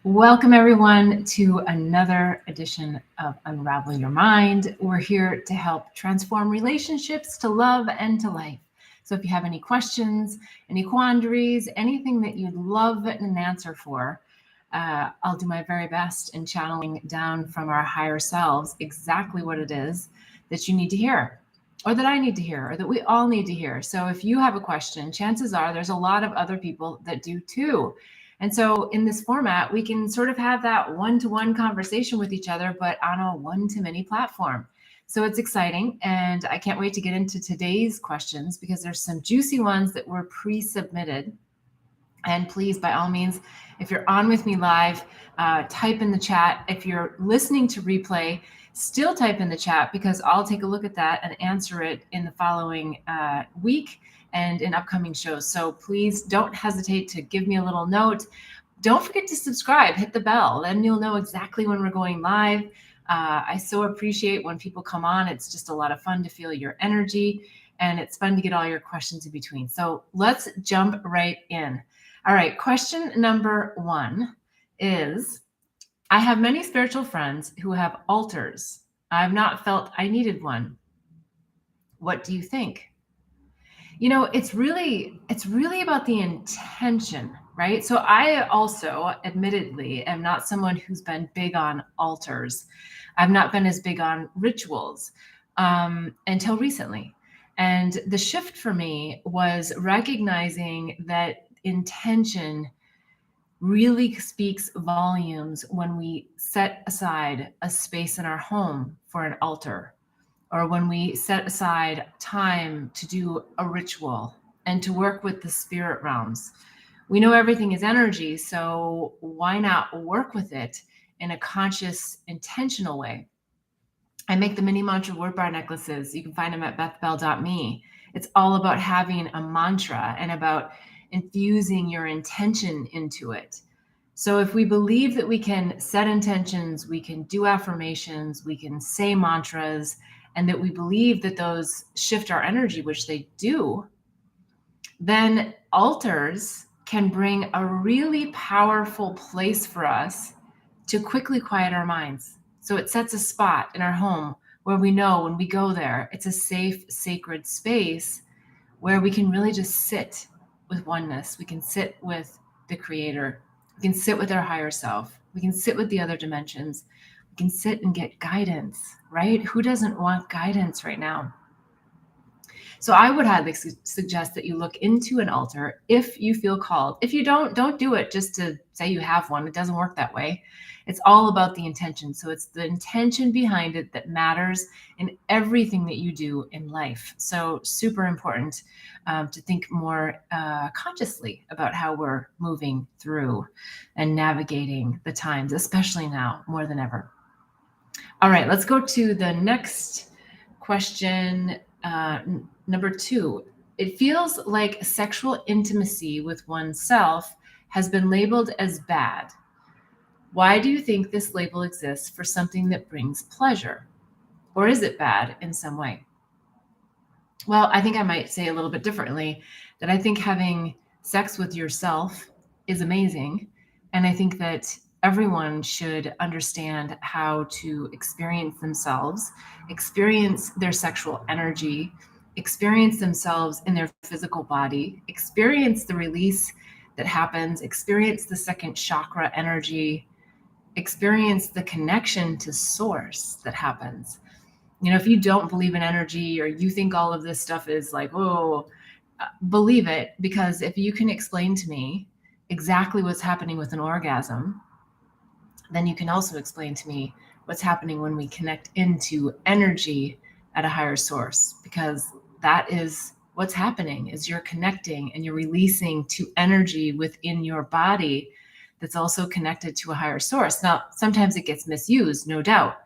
Welcome, everyone, to another edition of Unravel Your Mind. We're here to help transform relationships to love and to life. So, if you have any questions, any quandaries, anything that you'd love an answer for, I'll do my very best in channeling down from our higher selves exactly what it is that you need to hear, or that I need to hear, or that we all need to hear. So, if you have a question, chances are there's a lot of other people that do too. And so in this format, we can sort of have that one-to-one conversation with each other, but on a one-to-many platform. So it's exciting. And I can't wait to get into today's questions because there's some juicy ones that were pre-submitted. And please, by all means, if you're on with me live, type in the chat. If you're listening to replay, still type in the chat because I'll take a look at that and answer it in the following week and in upcoming shows. So please don't hesitate to give me a little note. Don't forget to subscribe, hit the bell, then you'll know exactly when we're going live. I so appreciate when people come on. It's just a lot of fun to feel your energy, and it's fun to get all your questions in between. So let's jump right in. All right, question number 1 is, I have many spiritual friends who have altars. I've not felt I needed one. What do you think? You know, it's really about the intention, right? So I also admittedly am not someone who's been big on altars. I've not been as big on rituals until recently. And the shift for me was recognizing that intention really speaks volumes when we set aside a space in our home for an altar, or when we set aside time to do a ritual and to work with the spirit realms. We know everything is energy, so why not work with it in a conscious, intentional way? I make the mini mantra word bar necklaces. You can find them at bethbell.me. It's all about having a mantra and about infusing your intention into it. So if we believe that we can set intentions, we can do affirmations, we can say mantras, and that we believe that those shift our energy, which they do, then altars can bring a really powerful place for us to quickly quiet our minds. So it sets a spot in our home where we know when we go there, it's a safe, sacred space where we can really just sit with oneness. We can sit with the creator. We can sit with our higher self. We can sit with the other dimensions. We can sit and get guidance, right? Who doesn't want guidance right now? So I would highly suggest that you look into an altar if you feel called. If you don't do it just to say you have one. It doesn't work that way. It's all about the intention. So it's the intention behind it that matters in everything that you do in life. So super important to think more consciously about how we're moving through and navigating the times, especially now more than ever. All right, let's go to the next question. Number 2, it feels like sexual intimacy with oneself has been labeled as bad. Why do you think this label exists for something that brings pleasure? Or is it bad in some way? Well, I think I might say a little bit differently, that I think having sex with yourself is amazing. And I think that everyone should understand how to experience themselves, experience their sexual energy, experience themselves in their physical body, experience the release that happens, experience the second chakra energy, experience the connection to source that happens. You know, if you don't believe in energy or you think all of this stuff is like, oh, believe it, because if you can explain to me exactly what's happening with an orgasm, then you can also explain to me what's happening when we connect into energy at a higher source, because that is what's happening, is you're connecting and you're releasing to energy within your body that's also connected to a higher source. Now, sometimes it gets misused, no doubt.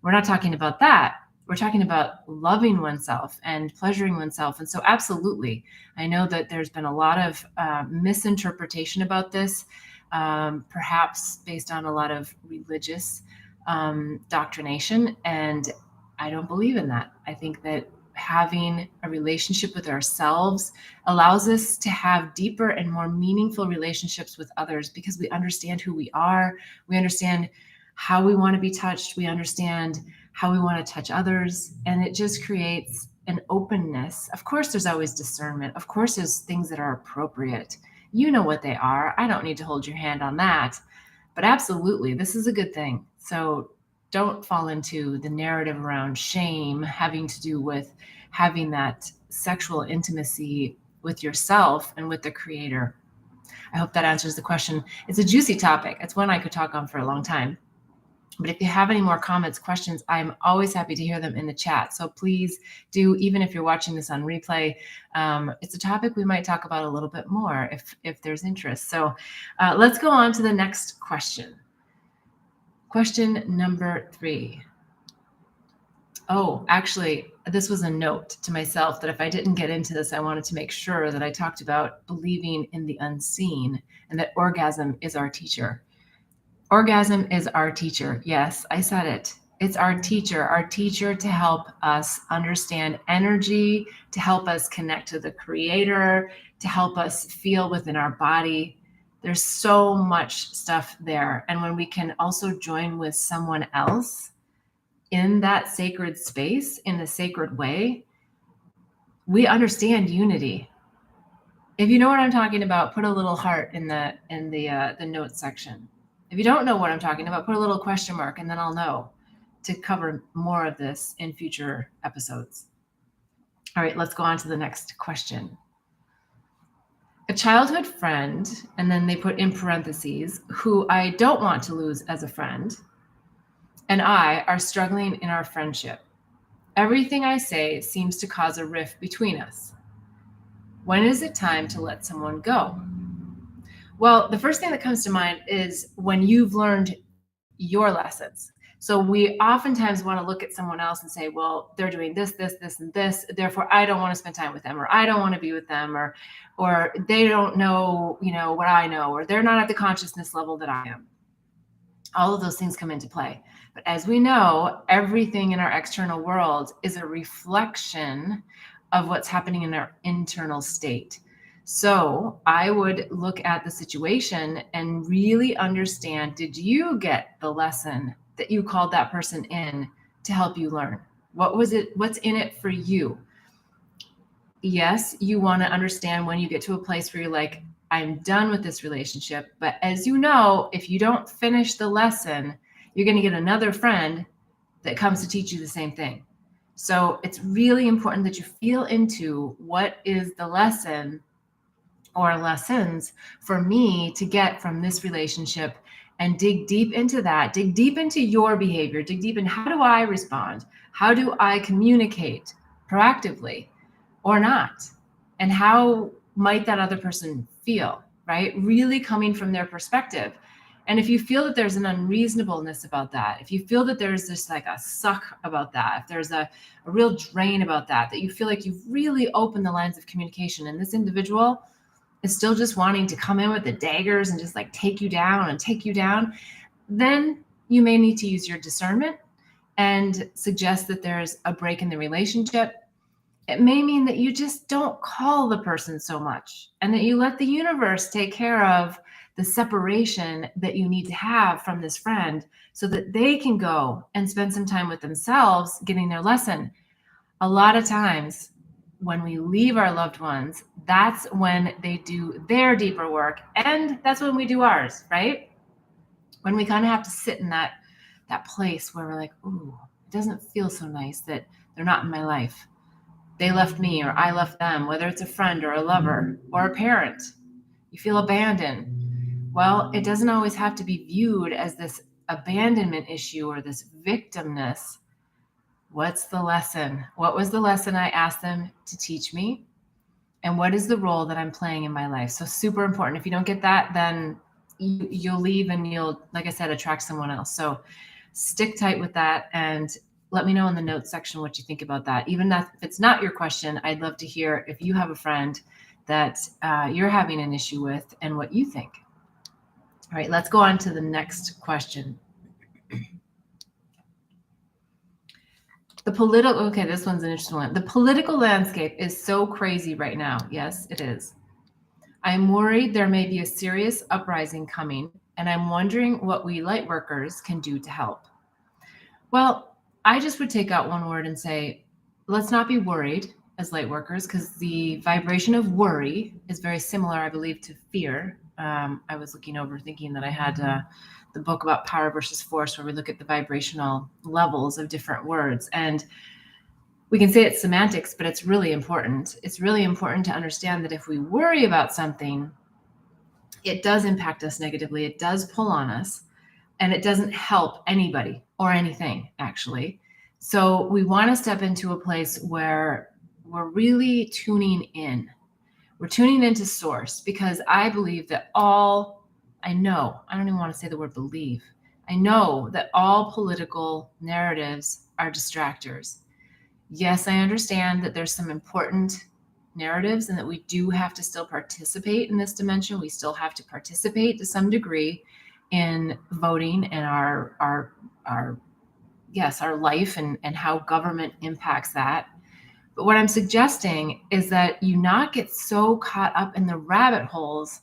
We're not talking about that. We're talking about loving oneself and pleasuring oneself. And so absolutely, I know that there's been a lot of misinterpretation about this, perhaps based on a lot of religious doctrination. And I don't believe in that. I think that having a relationship with ourselves allows us to have deeper and more meaningful relationships with others, because we understand who we are. We understand how we want to be touched. We understand how we want to touch others. And it just creates an openness. Of course, there's always discernment. Of course, there's things that are appropriate. You know what they are. I don't need to hold your hand on that. But absolutely, this is a good thing. So don't fall into the narrative around shame having to do with having that sexual intimacy with yourself and with the creator. I hope that answers the question. It's a juicy topic. It's one I could talk on for a long time. But if you have any more comments, questions, I'm always happy to hear them in the chat. So please do, even if you're watching this on replay. It's a topic we might talk about a little bit more if there's interest. So let's go on to the next question. Question number 3. Oh, actually, this was a note to myself that if I didn't get into this, I wanted to make sure that I talked about believing in the unseen and that orgasm is our teacher. Orgasm is our teacher. Yes, I said it. It's our teacher to help us understand energy, to help us connect to the creator, to help us feel within our body. There's so much stuff there. And when we can also join with someone else in that sacred space, in a sacred way, we understand unity. If you know what I'm talking about, put a little heart in the notes section. If you don't know what I'm talking about, put a little question mark, and then I'll know to cover more of this in future episodes. All right, let's go on to the next question. A childhood friend, and then they put in parentheses, who I don't want to lose as a friend, and I are struggling in our friendship. Everything I say seems to cause a rift between us. When is it time to let someone go? Well, the first thing that comes to mind is when you've learned your lessons. So we oftentimes want to look at someone else and say, well, they're doing this, this, this, and this, therefore I don't want to spend time with them, or I don't want to be with them, or they don't know, what I know, or they're not at the consciousness level that I am. All of those things come into play. But as we know, everything in our external world is a reflection of what's happening in our internal state. So I would look at the situation and really understand, did you get the lesson that you called that person in to help you learn? What was it? What's in it for you? Yes, you want to understand when you get to a place where you're like, I'm done with this relationship. But as you know, if you don't finish the lesson, you're going to get another friend that comes to teach you the same thing. So it's really important that you feel into what is the lesson or lessons for me to get from this relationship, and dig deep into that, dig deep into your behavior, dig deep in how do I respond? How do I communicate proactively or not? And how might that other person feel, right? Really coming from their perspective. And if you feel that there's an unreasonableness about that, if you feel that there's just like a suck about that, if there's a real drain about that, that you feel like you've really opened the lines of communication and this individual is still just wanting to come in with the daggers and just like take you down, then you may need to use your discernment and suggest that there's a break in the relationship. It may mean that you just don't call the person so much and that you let the universe take care of the separation that you need to have from this friend so that they can go and spend some time with themselves getting their lesson. A lot of times when we leave our loved ones, that's when they do their deeper work, and that's when we do ours, right? When we kind of have to sit in that place where we're like, ooh, it doesn't feel so nice that they're not in my life. They left me or I left them, whether it's a friend or a lover or a parent. You feel abandoned. Well, it doesn't always have to be viewed as this abandonment issue or this victimness. What's the lesson? What was the lesson I asked them to teach me? And what is the role that I'm playing in my life? So super important. If you don't get that, then you'll leave and you'll, like I said, attract someone else. So stick tight with that and let me know in the notes section what you think about that. Even if it's not your question, I'd love to hear if you have a friend that you're having an issue with and what you think. All right, let's go on to the next question. Okay, this one's an interesting one. The political landscape is so crazy right now. Yes, it is. I'm worried there may be a serious uprising coming, and I'm wondering what we light workers can do to help. Well, I just would take out one word and say, let's not be worried as light workers, because the vibration of worry is very similar, I believe, to fear. I was looking over thinking that I had the book about power versus force, where we look at the vibrational levels of different words. And we can say it's semantics, but it's really important. It's really important to understand that if we worry about something, it does impact us negatively. It does pull on us, and it doesn't help anybody or anything, actually. So we want to step into a place where we're really tuning in. We're tuning into source, because I believe that I don't even want to say the word believe. I know that all political narratives are distractors. Yes, I understand that there's some important narratives and that we do have to still participate in this dimension. We still have to participate to some degree in voting and our life and how government impacts that. But what I'm suggesting is that you not get so caught up in the rabbit holes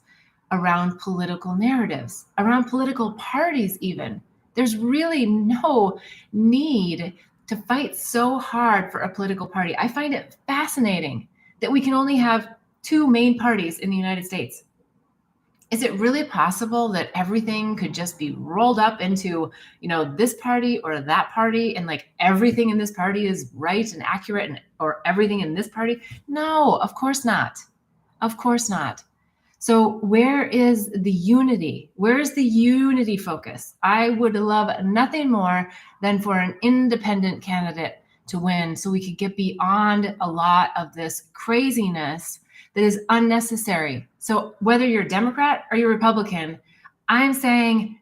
around political narratives, around political parties even. There's really no need to fight so hard for a political party. I find it fascinating that we can only have two main parties in the United States. Is it really possible that everything could just be rolled up into, this party or that party, and like everything in this party is right and accurate, or everything in this party? No, of course not. Of course not. So where is the unity? Where is the unity focus? I would love nothing more than for an independent candidate to win, so we could get beyond a lot of this craziness that is unnecessary. So whether you're Democrat or you're Republican, I'm saying,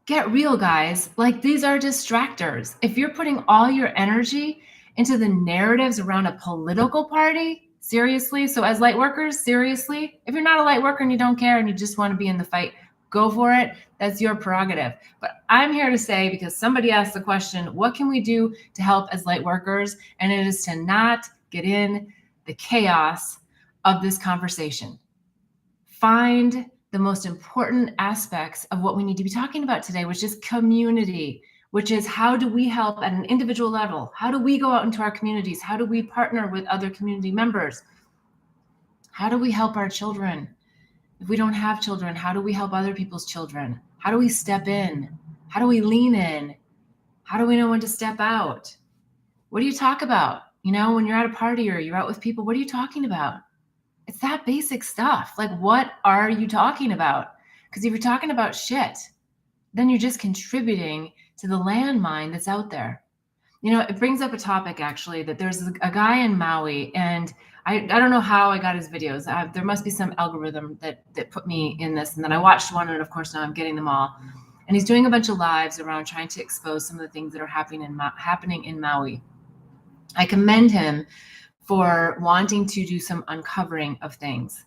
get real, guys. Like, these are distractors. If you're putting all your energy into the narratives around a political party, seriously. So as light workers, seriously, if you're not a light worker and you don't care and you just want to be in the fight, go for it. That's your prerogative. But I'm here to say, because somebody asked the question, what can we do to help as light workers? And it is to not get in the chaos of this conversation. Find the most important aspects of what we need to be talking about today, which is community, which is how do we help at an individual level? How do we go out into our communities? How do we partner with other community members? How do we help our children? If we don't have children, how do we help other people's children? How do we step in? How do we lean in? How do we know when to step out? What do you talk about? When you're at a party or you're out with people, what are you talking about? It's that basic stuff. Like, what are you talking about? Because if you're talking about shit, then you're just contributing to the landmine that's out there. It brings up a topic, actually, that there's a guy in Maui, and I don't know how I got his videos. There must be some algorithm that put me in this. And then I watched one, and of course now I'm getting them all. And he's doing a bunch of lives around trying to expose some of the things that are happening in Maui. I commend him for wanting to do some uncovering of things.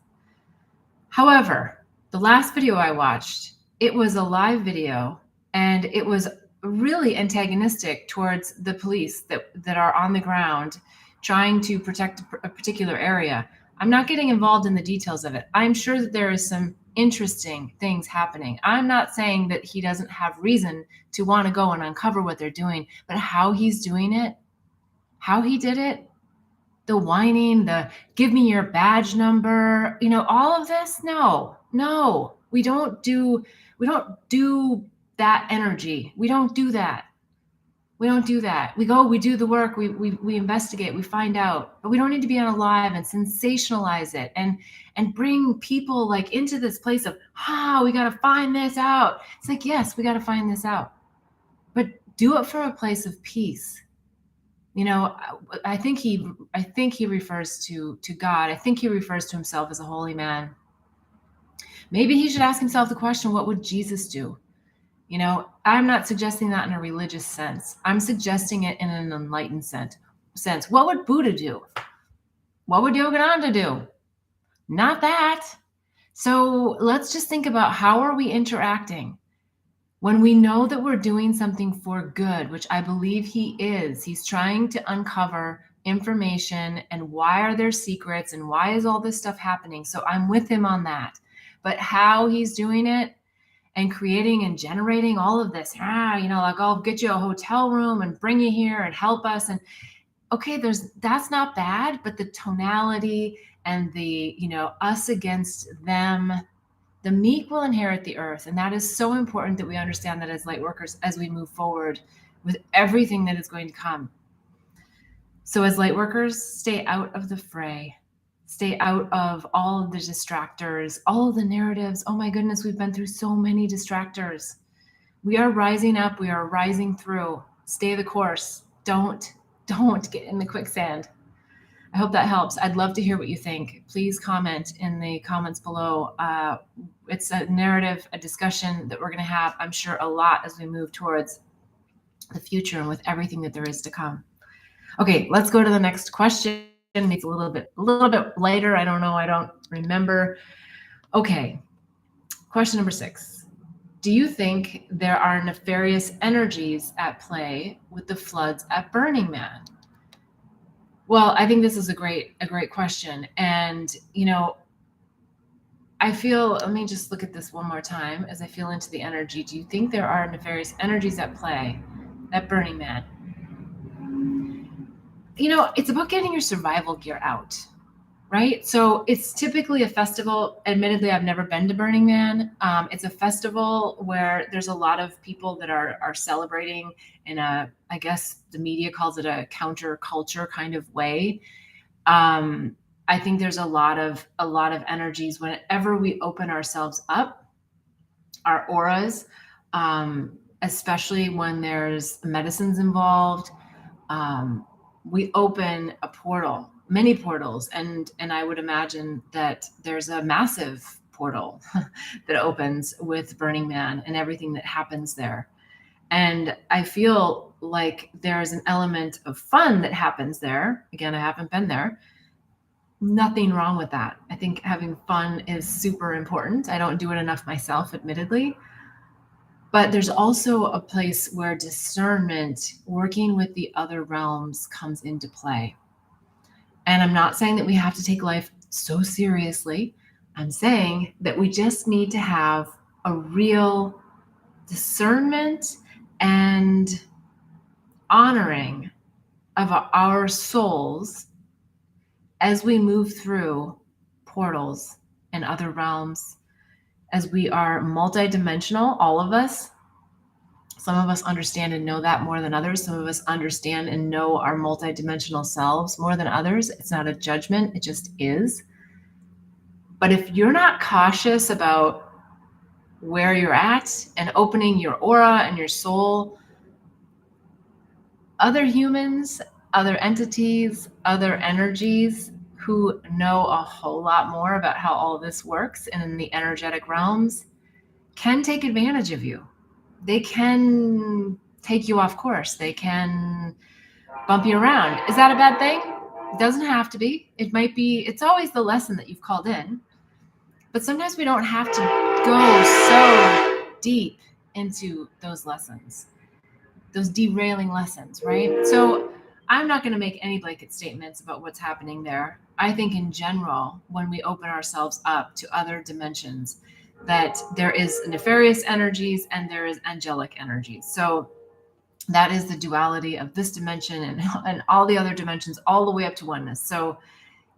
However, the last video I watched, it was a live video, and it was really antagonistic towards the police that are on the ground trying to protect a particular area. I'm not getting involved in the details of it. I'm sure that there is some interesting things happening. I'm not saying that he doesn't have reason to want to go and uncover what they're doing, but how he's doing it, how he did it, the whining, the give me your badge number, all of this. No, we don't do that energy. We don't do that. We go, we do the work, we investigate, we find out, but we don't need to be on a live and sensationalize it and bring people like into this place of, we got to find this out. It's like, yes, we got to find this out, but do it from a place of peace. I think he refers to God. I think he refers to himself as a holy man. Maybe he should ask himself the question, what would Jesus do? I'm not suggesting that in a religious sense. I'm suggesting it in an enlightened sense. What would Buddha do? What would Yogananda do? Not that. So let's just think about, how are we interacting? When we know that we're doing something for good, which I believe he is, he's trying to uncover information and why are there secrets and why is all this stuff happening? So I'm with him on that. But how he's doing it and creating and generating all of this, like I'll get you a hotel room and bring you here and help us. And okay, that's not bad, but the tonality and the, us against them, the meek will inherit the earth. And that is so important that we understand that as light workers, as we move forward with everything that is going to come. So as light workers, stay out of the fray. Stay out of all of the distractors, all of the narratives. Oh my goodness, we've been through so many distractors. We are rising up. We are rising through. Stay the course. Don't get in the quicksand. I hope that helps. I'd love to hear what you think. Please comment in the comments below. It's a narrative, a discussion that we're going to have, I'm sure, a lot as we move towards the future and with everything that there is to come. Okay, let's go to the next question. It's a little bit later. I don't know. I don't remember. Okay, question number 6. Do you think there are nefarious energies at play with the floods at Burning Man? Well, I think this is a great question. And, I feel, let me just look at this one more time as I feel into the energy. Do you think there are nefarious energies at play at Burning Man? It's about getting your survival gear out, right? So it's typically a festival. Admittedly, I've never been to Burning Man. It's a festival where there's a lot of people that are celebrating in I guess the media calls it a counterculture kind of way. I think there's a lot of energies whenever we open ourselves up, our auras, especially when there's medicines involved. We open a portal, many portals, and I would imagine that there's a massive portal that opens with Burning Man and everything that happens there. And I feel like there's an element of fun that happens there. Again, I haven't been there. Nothing wrong with that. I think having fun is super important. I don't do it enough myself, admittedly. But there's also a place where discernment, working with the other realms, comes into play. And I'm not saying that we have to take life so seriously. I'm saying that we just need to have a real discernment and honoring of our souls as we move through portals and other realms, as we are multidimensional, all of us. Some of us understand and know that more than others. Some of us understand and know our multidimensional selves more than others. It's not a judgment, it just is. But if you're not cautious about where you're at and opening your aura and your soul, other humans, other entities, other energies who know a whole lot more about how all this works and in the energetic realms can take advantage of you. They can take you off course. They can bump you around. Is that a bad thing? It doesn't have to be. It might be. It's always the lesson that you've called in. But sometimes we don't have to go so deep into those lessons, those derailing lessons, right? So I'm not going to make any blanket statements about what's happening there. I think in general, when we open ourselves up to other dimensions, that there is nefarious energies and there is angelic energies. So that is the duality of this dimension and all the other dimensions, all the way up to oneness. So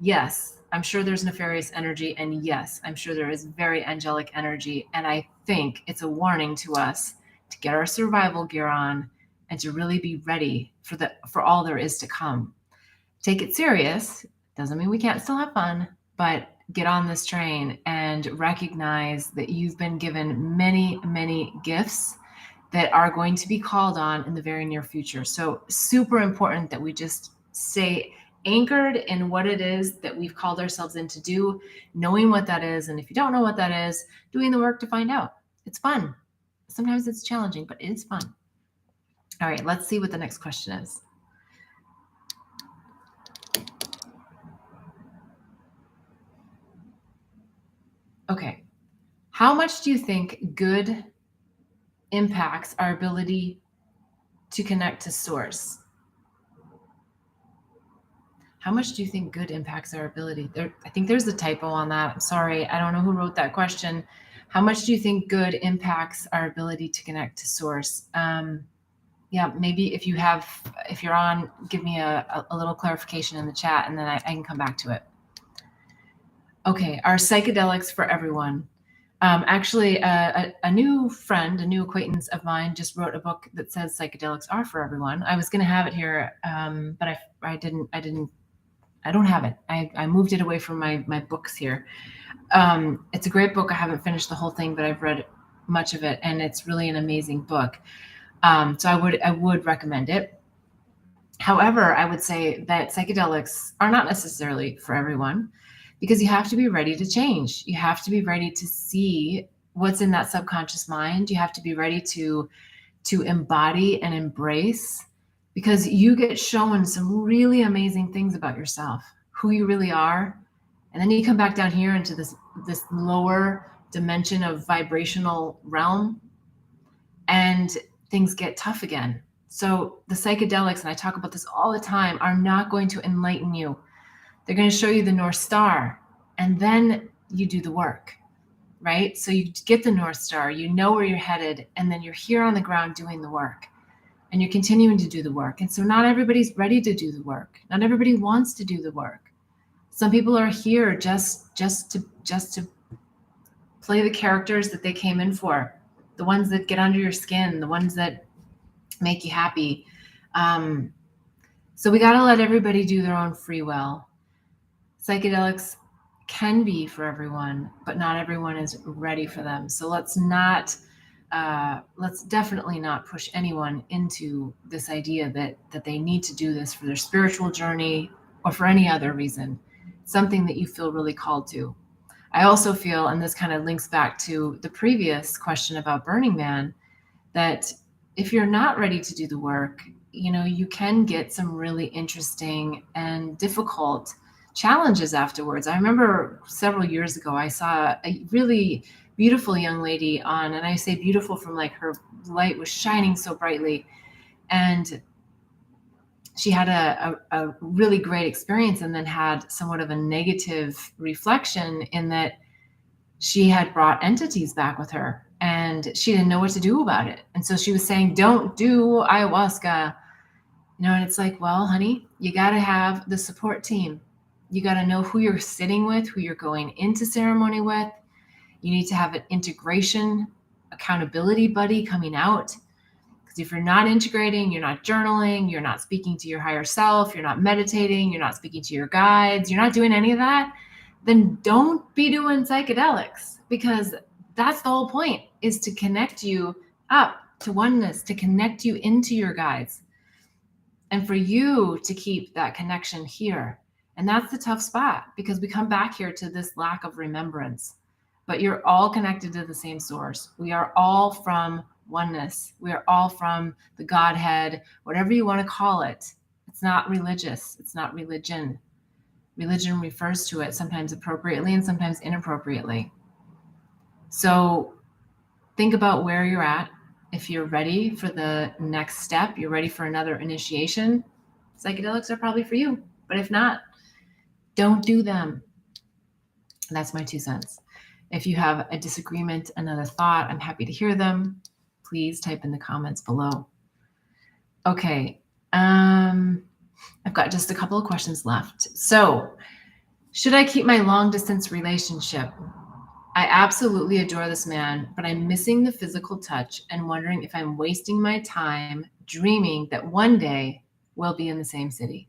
yes, I'm sure there's nefarious energy, and yes, I'm sure there is very angelic energy. And I think it's a warning to us to get our survival gear on and to really be ready for all there is to come. Take it serious. Doesn't mean we can't still have fun, but get on this train and recognize that you've been given many, many gifts that are going to be called on in the very near future. So super important that we just stay anchored in what it is that we've called ourselves in to do, knowing what that is. And if you don't know what that is, doing the work to find out. It's fun. Sometimes it's challenging, but it is fun. All right, let's see what the next question is. Okay. How much do you think good impacts our ability to connect to source? How much do you think good impacts our ability? I think there's a typo on that. I'm sorry. I don't know who wrote that question. How much do you think good impacts our ability to connect to source? Yeah, maybe if you're on, give me a little clarification in the chat, and then I can come back to it. Okay, are psychedelics for everyone? Actually, a new friend, a new acquaintance of mine just wrote a book that says psychedelics are for everyone. I was going to have it here, but I don't have it. I moved it away from my books here. It's a great book. I haven't finished the whole thing, but I've read much of it, and it's really an amazing book. So I would recommend it. However, I would say that psychedelics are not necessarily for everyone, because you have to be ready to change. You have to be ready to see what's in that subconscious mind. You have to be ready to embody and embrace, because you get shown some really amazing things about yourself, who you really are. And then you come back down here into this lower dimension of vibrational realm, and things get tough again. So the psychedelics, and I talk about this all the time, are not going to enlighten you. They're going to show you the North Star, and then you do the work, right? So you get the North Star, you know where you're headed, and then you're here on the ground doing the work, and you're continuing to do the work. And so not everybody's ready to do the work. Not everybody wants to do the work. Some people are here just to play the characters that they came in for, the ones that get under your skin, the ones that make you happy. So we got to let everybody do their own free will. Psychedelics can be for everyone, but not everyone is ready for them. So let's definitely not push anyone into this idea that they need to do this for their spiritual journey or for any other reason. Something that you feel really called to. I also feel, and this kind of links back to the previous question about Burning Man, that if you're not ready to do the work, you can get some really interesting and difficult challenges afterwards. I remember several years ago, I saw a really beautiful young lady on, and I say beautiful from like her light was shining so brightly, and she had a really great experience, and then had somewhat of a negative reflection in that she had brought entities back with her, and she didn't know what to do about it. And so she was saying, don't do ayahuasca, and it's like, well, honey, you got to have the support team. You got to know who you're sitting with, who you're going into ceremony with. You need to have an integration, accountability buddy coming out. Because if you're not integrating, you're not journaling, you're not speaking to your higher self, you're not meditating, you're not speaking to your guides, you're not doing any of that, then don't be doing psychedelics, because that's the whole point, is to connect you up to oneness, to connect you into your guides, and for you to keep that connection here. And that's the tough spot, because we come back here to this lack of remembrance. But you're all connected to the same source. We are all from oneness. We are all from the Godhead, whatever you want to call it. It's not religious. It's not religion. Religion refers to it sometimes appropriately and sometimes inappropriately. So think about where you're at. If you're ready for the next step, you're ready for another initiation, psychedelics are probably for you. But if not, don't do them. That's my 2 cents. If you have a disagreement, another thought, I'm happy to hear them. Please type in the comments below. Okay. I've got just a couple of questions left. So, should I keep my long distance relationship? I absolutely adore this man, but I'm missing the physical touch and wondering if I'm wasting my time dreaming that one day we'll be in the same city.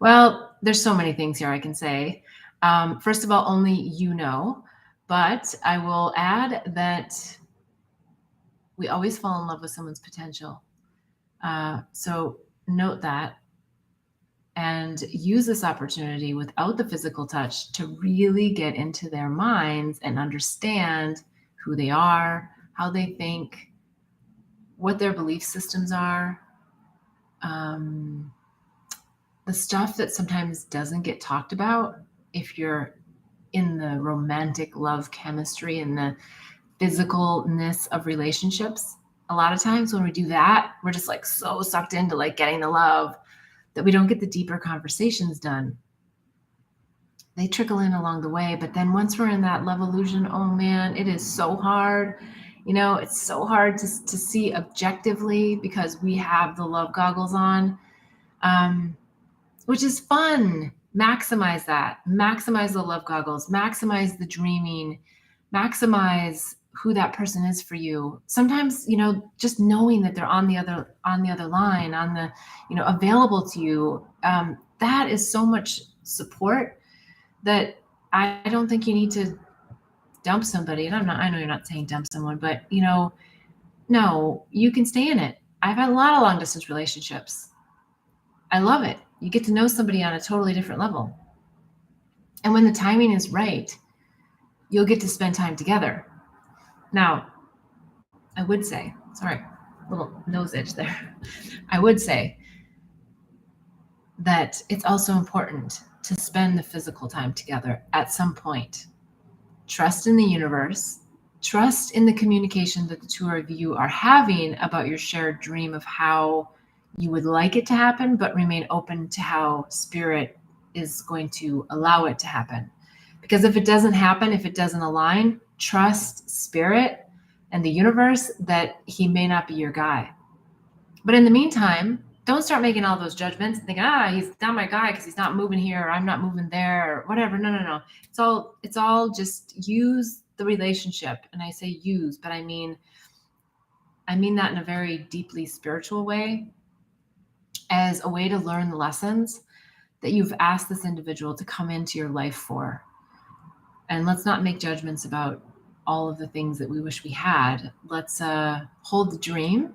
Well, there's so many things here I can say. First of all, only you know, but I will add that we always fall in love with someone's potential. So note that, and use this opportunity without the physical touch to really get into their minds and understand who they are, how they think, what their belief systems are. The stuff that sometimes doesn't get talked about if you're in the romantic love chemistry and the physicalness of relationships. A lot of times when we do that, we're just like so sucked into like getting the love that we don't get the deeper conversations done. They trickle in along the way, but then once we're in that love illusion, oh man, it is so hard. It's so hard to see objectively because we have the love goggles on, which is fun. Maximize that. Maximize the love goggles. Maximize the dreaming. Maximize who that person is for you. Sometimes, just knowing that they're on the other line, available to you, that is so much support that I don't think you need to dump somebody. And I know you're not saying dump someone, but no, you can stay in it. I've had a lot of long distance relationships. I love it. You get to know somebody on a totally different level. And when the timing is right, you'll get to spend time together. Now, I would say, sorry, little nose itch there. I would say that it's also important to spend the physical time together at some point. Trust in the universe, trust in the communication that the two of you are having about your shared dream of how you would like it to happen, but remain open to how spirit is going to allow it to happen. Because if it doesn't happen, if it doesn't align, trust spirit and the universe that he may not be your guy. But in the meantime, don't start making all those judgments and thinking, he's not my guy because he's not moving here, or I'm not moving there, or whatever. No. It's all just use the relationship. And I say use, but I mean that in a very deeply spiritual way, as a way to learn the lessons that you've asked this individual to come into your life for. And let's not make judgments about all of the things that we wish we had. Let's hold the dream,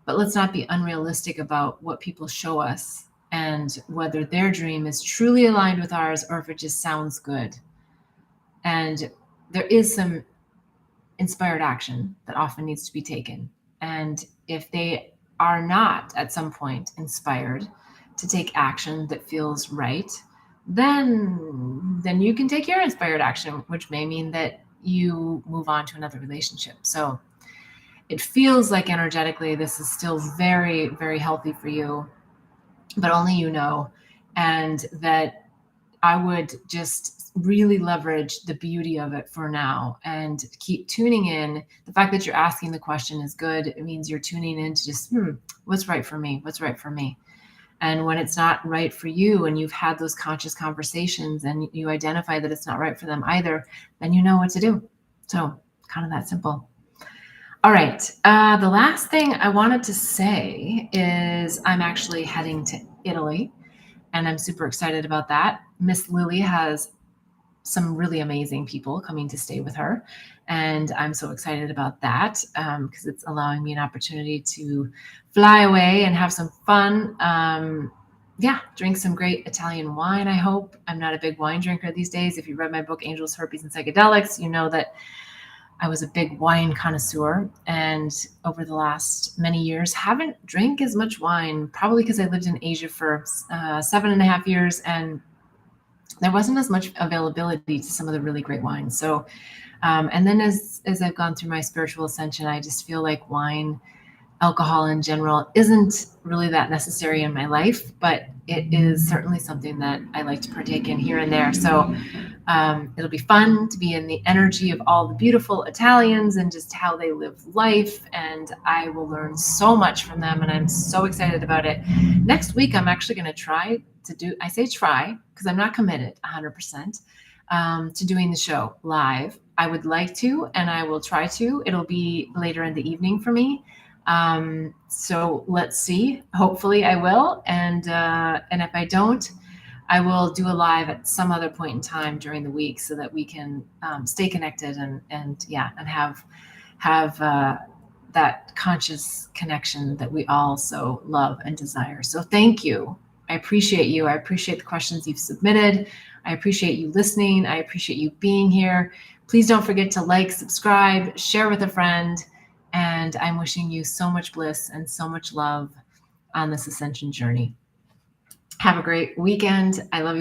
but let's not be unrealistic about what people show us and whether their dream is truly aligned with ours or if it just sounds good. And there is some inspired action that often needs to be taken. And if they are not at some point inspired to take action that feels right, then you can take your inspired action, which may mean that you move on to another relationship. So it feels like energetically this is still very, very healthy for you, but only you know. And that I would just really leverage the beauty of it for now and keep tuning in. The fact that you're asking the question is good. It means you're tuning in to just, what's right for me? What's right for me? And when it's not right for you and you've had those conscious conversations and you identify that it's not right for them either, then you know what to do. So kind of that simple. All right. The last thing I wanted to say is I'm actually heading to Italy and I'm super excited about that. Miss Lily has some really amazing people coming to stay with her. And I'm so excited about that because it's allowing me an opportunity to fly away and have some fun. Drink some great Italian wine, I hope. I'm not a big wine drinker these days. If you read my book, Angels, Herpes, and Psychedelics, you know that I was a big wine connoisseur. And over the last many years, haven't drank as much wine, probably because I lived in Asia for 7.5 years. And there wasn't as much availability to some of the really great wines. So, and then as I've gone through my spiritual ascension, I just feel like wine, alcohol in general, isn't really that necessary in my life, but it is certainly something that I like to partake in here and there. So it'll be fun to be in the energy of all the beautiful Italians and just how they live life. And I will learn so much from them. And I'm so excited about it. Next week, I'm actually going to try to do, I say try, because I'm not committed 100% to doing the show live. I would like to, and I will try to. It'll be later in the evening for me. So let's see. Hopefully I will. And if I don't, I will do a live at some other point in time during the week so that we can stay connected and have that conscious connection that we all so love and desire. So thank you. I appreciate you. I appreciate the questions you've submitted. I appreciate you listening. I appreciate you being here. Please don't forget to like, subscribe, share with a friend. And I'm wishing you so much bliss and so much love on this ascension journey. Have a great weekend. I love you.